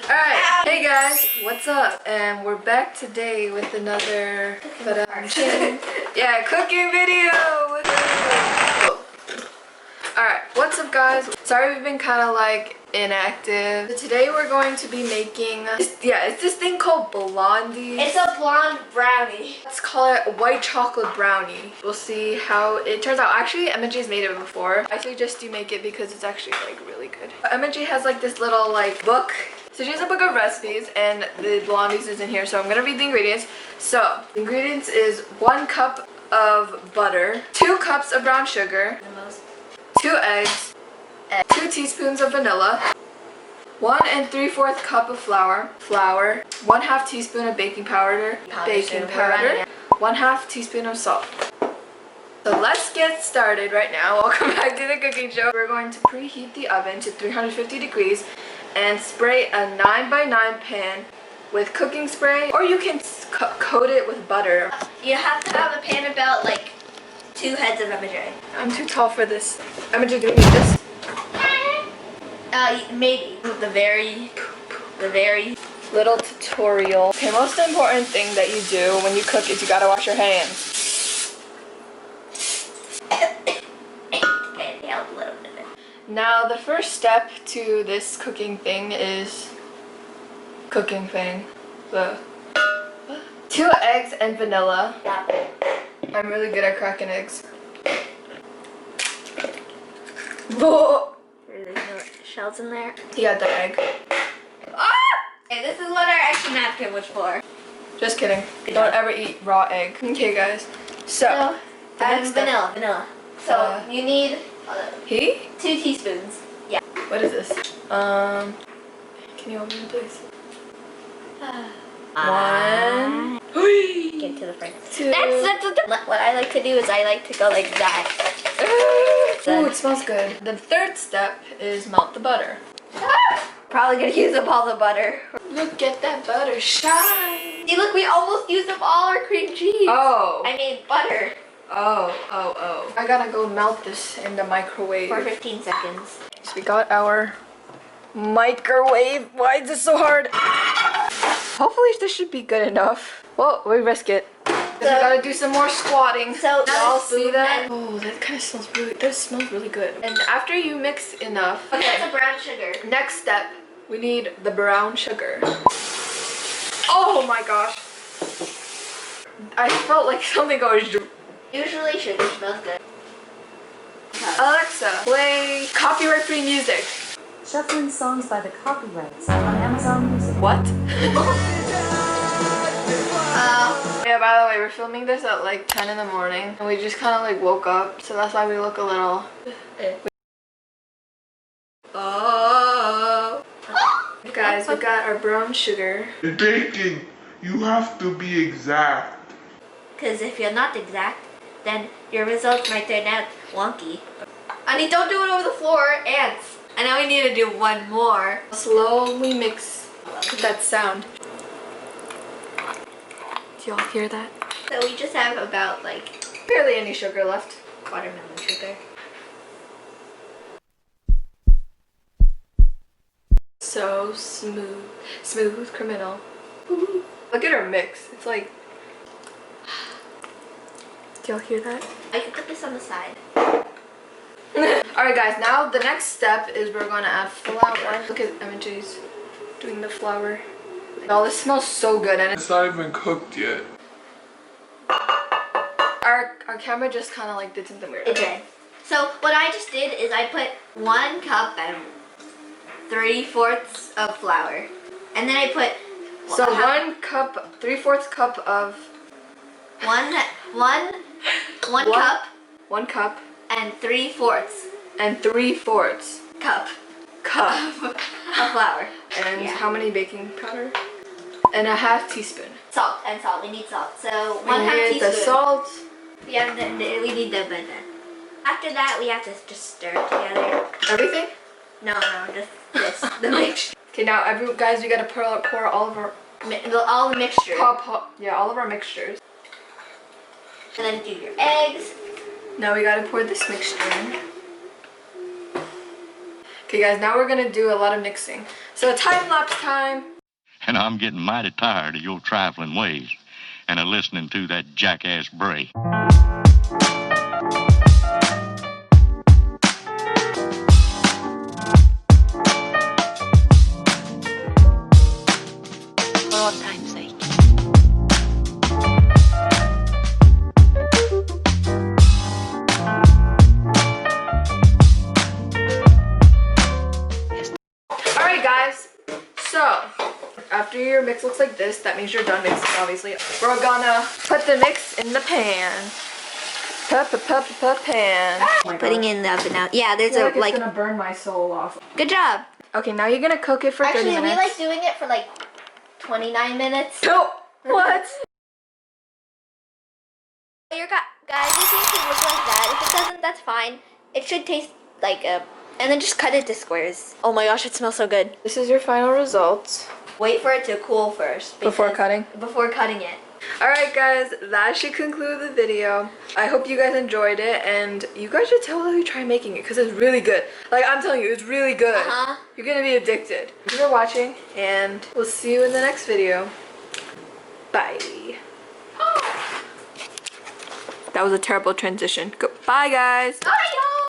Alright, hey guys, what's up? And we're back today with another cooking video. Alright, what's up guys? Sorry we've been kind of like inactive. So today we're going to be making, it's this thing called blondies. It's a blonde brownie. Let's call it a white chocolate brownie. We'll see how it turns out. Actually, MG made it before. I suggest you make it because it's actually like really good. MG has like this little like book. So she has a book of recipes and the blondies is in here. So I'm gonna read the ingredients. So the ingredients is 1 cup of butter, 2 cups of brown sugar, 2 eggs, 2 teaspoons of vanilla, 1 3/4 cup of flour, 1/2 teaspoon of baking powder, 1/2 teaspoon of salt. So let's get started right now. Welcome back to the cooking show. We're going to preheat the oven to 350 degrees and spray a 9x9 pan with cooking spray, or you can coat it with butter. You have to have a pan about like 2 heads of MJ. I'm too tall for this. MJ, do we need this? Maybe. The very Little tutorial. Okay, most important thing that you do when you cook is you gotta wash your hands. Okay, help a little bit. Now the first step to this cooking thing is the 2 eggs and vanilla. Yeah. I'm really good at cracking eggs. Whoa. There's no shells in there. You got the egg. Ah! Okay, this is what our extra napkin was for. Just kidding. Don't ever eat raw egg. Okay, guys. So the next step. Vanilla. So you need 2 teaspoons. Yeah. What is this? Can you open it, please? 1. Get to the front. 2. What I like to do is I like to go like that. Ooh, it smells good. The third step is melt the butter. Probably gonna use up all the butter. Look at that butter shine. See, look, we almost used up all our cream cheese. Oh. I mean butter. Oh. I gotta go melt this in the microwave. For 15 seconds. So we got our microwave. Why is this so hard? Hopefully this should be good enough. Well, we risk it. So, we gotta do some more squatting. So y'all see that? Oh, that kind of smells really good. And after you mix enough, okay, that's the brown sugar. Next step, we need the brown sugar. Oh my gosh. I felt like something goes. Usually sugar smells good. Alexa, play copyright-free music. Shuffling songs by the copyrights on Amazon Music. What? Yeah, by the way, we're filming this at like 10 in the morning. And we just kind of like woke up. So that's why we look a little... Oh. Guys, we got our brown sugar. In baking, you have to be exact. Because if you're not exact, then your results might turn out wonky. Honey, don't do it over the floor, ants. And now we need to do one more. Slowly mix. Look at that sound. Do y'all hear that? So we just have about like barely any sugar left. watermelon sugar. So smooth. Smooth criminal. Look at our mix. It's like... Do y'all hear that? I can put this on the side. Alright guys, now the next step is we're going to add flour. Look at MJ's doing the flour. Oh, this smells so good, and It's not even cooked yet. our camera just kind of like did something weird. It did. So what I just did is I put 1 cup and 3/4 of flour, and then I put So 1 cup, 3/4 cup of one cup 1 cup and 3/4 and 3/4 cup cup of flour. and Yeah. how many baking powder? And 1/2 teaspoon. Salt. We need salt. So We 1/2 need teaspoon. the salt. Yeah, we need the banana. After that, we have to just stir it together. Everything? No, just this. The mixture. Okay, now guys, we gotta pour all of our All the mixture. all of our mixtures. And then do your eggs. Now we gotta pour this mixture in. Okay guys, now we're gonna do a lot of mixing. So time-lapse time. And I'm getting mighty tired of your trifling ways and of listening to that jackass bray. For all time's sake. Alright guys, so after your mix looks like this, that means you're done mixing obviously. We're gonna put the mix in the pan. Pan. Oh my Putting gosh. it in the oven now. Yeah, there's I feel a like it's like. gonna burn my soul off. Good job. Okay, now you're gonna cook it for 30 Actually, minutes. we like doing it for like 29 minutes. No! What? Guys, this should look like that. If it doesn't, that's fine. It should taste like a. And then just cut it to squares. Oh my gosh, it smells so good. This is your final results. Wait for it to cool first. Before because- cutting? Before cutting it. Alright guys, that should conclude the video. I hope you guys enjoyed it, and you guys should totally try making it because it's really good. Like, I'm telling you, it's really good. Uh-huh. You're gonna be addicted. Thank you for watching, and we'll see you in the next video. Bye. That was a terrible transition. Bye guys. Bye.